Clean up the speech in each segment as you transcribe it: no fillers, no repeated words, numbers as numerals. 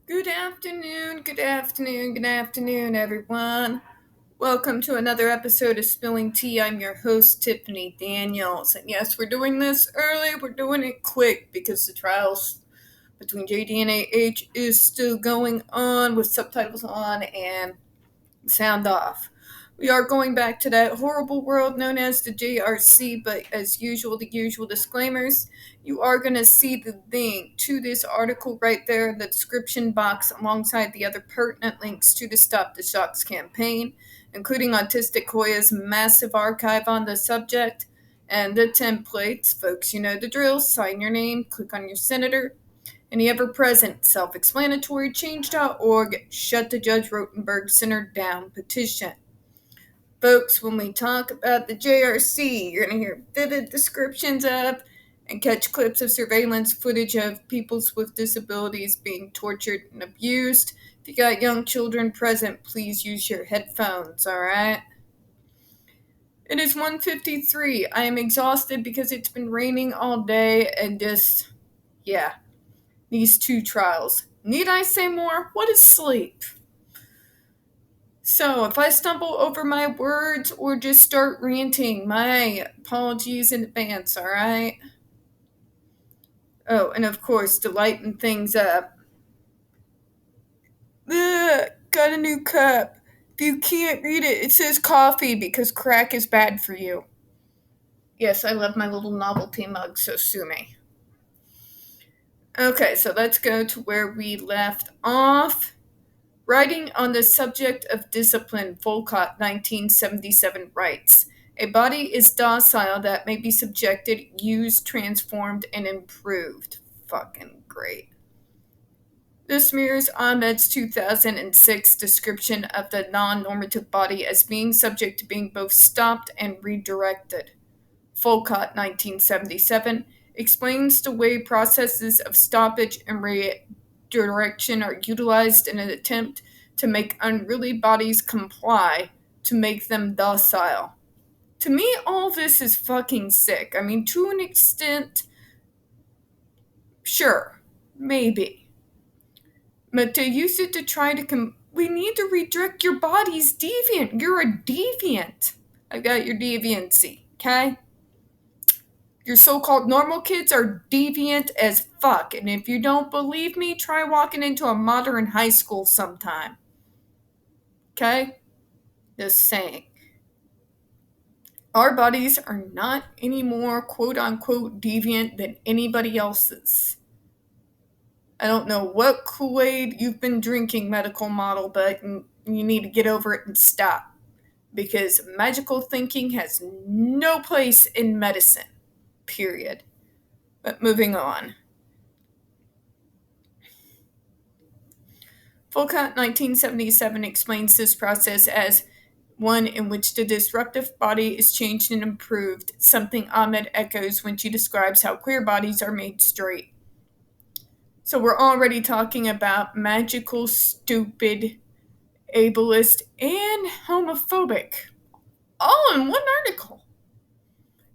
Good afternoon, good afternoon, good afternoon, everyone. Welcome to another episode of Spilling Tea. I'm your host, Tiffany Daniels. And yes, we're doing this early, we're doing it quick because the trials between JD and AH is still going on with subtitles on and sound off. We are going back to that horrible world known as the JRC, but as usual, the usual disclaimers. You are going to see the link to this article right there in the description box alongside the other pertinent links to the Stop the Shocks campaign, including Autistic Hoya's massive archive on the subject and the templates. Folks, you know the drill. Sign your name, click on your senator, and the ever-present self-explanatory change.org Shut the Judge Rotenberg Center Down petition. Folks, when we talk about the JRC, you're going to hear vivid descriptions of and catch clips of surveillance footage of people with disabilities being tortured and abused. If you got young children present, please use your headphones, alright? It is 1:53. I am exhausted because it's been raining all day and just, these two trials. Need I say more? What is sleep? So, if I stumble over my words or just start ranting, my apologies in advance, alright? Oh, and of course, to lighten things up. Ugh, got a new cup. If you can't read it, it says coffee because crack is bad for you. Yes, I love my little novelty mug, so sue me. Okay, so let's go to where we left off. Writing on the subject of discipline, Volcott 1977 writes, "A body is docile that may be subjected, used, transformed, and improved." Fucking great. This mirrors Ahmed's 2006 description of the non-normative body as being subject to being both stopped and redirected. Volcott 1977 explains the way processes of stoppage and redirection are utilized in an attempt to make unruly bodies comply, to make them docile. To me, all this is fucking sick. I mean, to an extent, sure, maybe. But to use it to try to we need to redirect your body's deviant. You're a deviant. I got your deviancy, okay? Your so-called normal kids are deviant as fuck, and if you don't believe me, try walking into a modern high school sometime. Okay? Just saying. Our bodies are not any more quote-unquote deviant than anybody else's. I don't know what Kool-Aid you've been drinking, medical model, but you need to get over it and stop. Because magical thinking has no place in medicine. Period. But moving on. Volcott 1977 explains this process as one in which the disruptive body is changed and improved, something Ahmed echoes when she describes how queer bodies are made straight. So we're already talking about magical, stupid, ableist, and homophobic, all in one article.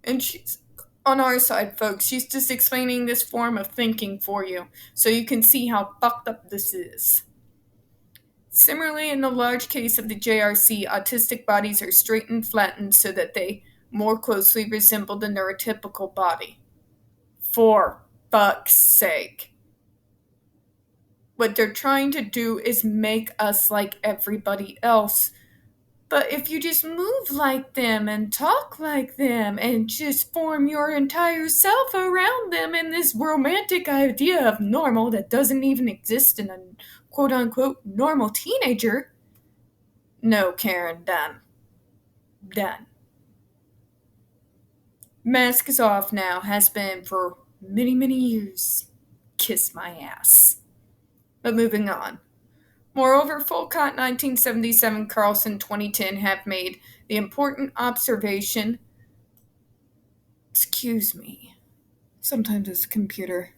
And she's on our side, folks. She's just explaining this form of thinking for you, so you can see how fucked up this is. Similarly, in the large case of the JRC, autistic bodies are straightened, flattened so that they more closely resemble the neurotypical body. For fuck's sake. What they're trying to do is make us like everybody else. But if you just move like them and talk like them and just form your entire self around them in this romantic idea of normal that doesn't even exist in a quote-unquote normal teenager. No, Karen, done. Done. Mask is off now, has been for many, many years. Kiss my ass. But moving on. Moreover, Volcott 1977, Carlson 2010 have made the important observation. Excuse me. Sometimes it's a computer.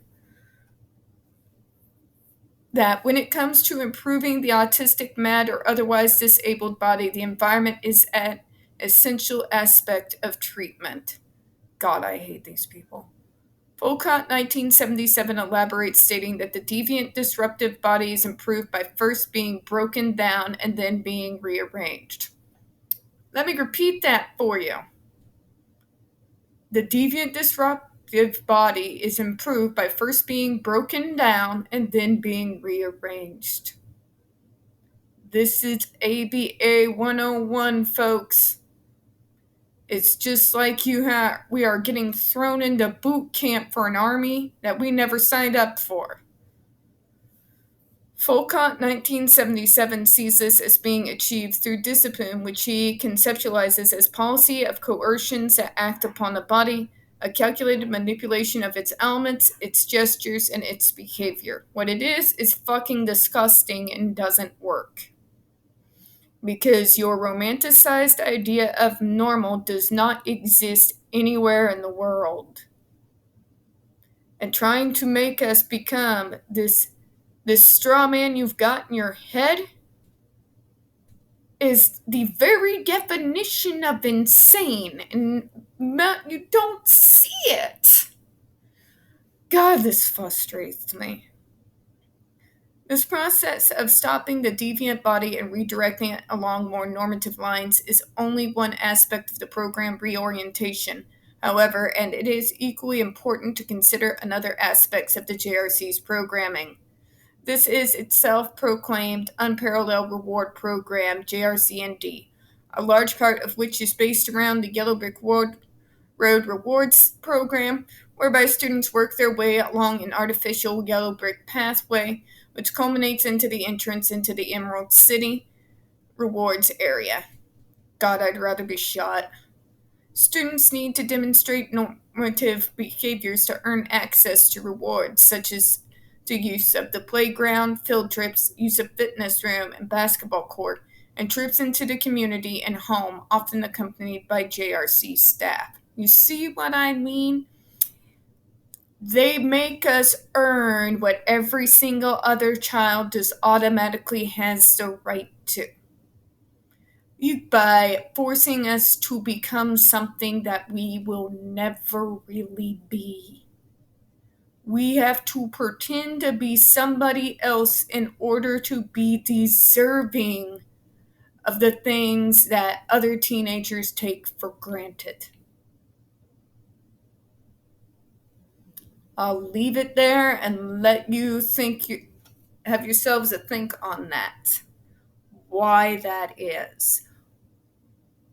That when it comes to improving the autistic, mad, or otherwise disabled body, the environment is an essential aspect of treatment. God, I hate these people. Folcott 1977 elaborates, stating that the deviant disruptive body is improved by first being broken down and then being rearranged. Let me repeat that for you. The deviant disruptive body is improved by first being broken down and then being rearranged. This is ABA 101, folks. It's just like we are getting thrown into boot camp for an army that we never signed up for. Folcott 1977 sees this as being achieved through discipline, which he conceptualizes as policy of coercions that act upon the body, a calculated manipulation of its elements, its gestures, and its behavior. What it is fucking disgusting and doesn't work. Because your romanticized idea of normal does not exist anywhere in the world. And trying to make us become this straw man you've got in your head is the very definition of insane, and you don't see it. God, this frustrates me. This process of stopping the deviant body and redirecting it along more normative lines is only one aspect of the program reorientation, however, and it is equally important to consider another aspects of the JRC's programming. This is its self-proclaimed unparalleled reward program, JRC&D, a large part of which is based around the Yellow Brick Road Rewards program, whereby students work their way along an artificial yellow brick pathway, which culminates into the entrance into the Emerald City rewards area. God, I'd rather be shot. Students need to demonstrate normative behaviors to earn access to rewards, such as the use of the playground, field trips, use of fitness room and basketball court, and trips into the community and home, often accompanied by JRC staff. You see what I mean? They make us earn what every single other child just automatically has the right to. By forcing us to become something that we will never really be. We have to pretend to be somebody else in order to be deserving of the things that other teenagers take for granted. I'll leave it there and let you have yourselves a think on that. Why that is.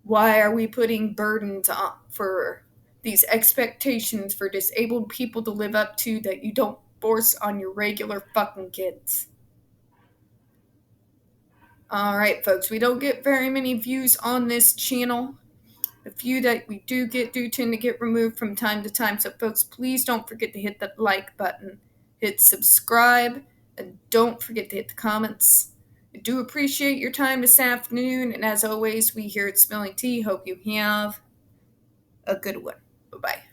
Why are we putting burdens on for these expectations for disabled people to live up to that you don't force on your regular fucking kids? Alright, folks, we don't get very many views on this channel. The few that we do tend to get removed from time to time. So, folks, please don't forget to hit that like button, hit subscribe, and don't forget to hit the comments. I do appreciate your time this afternoon, and as always, we here at Spilling Tea hope you have a good one. Bye-bye.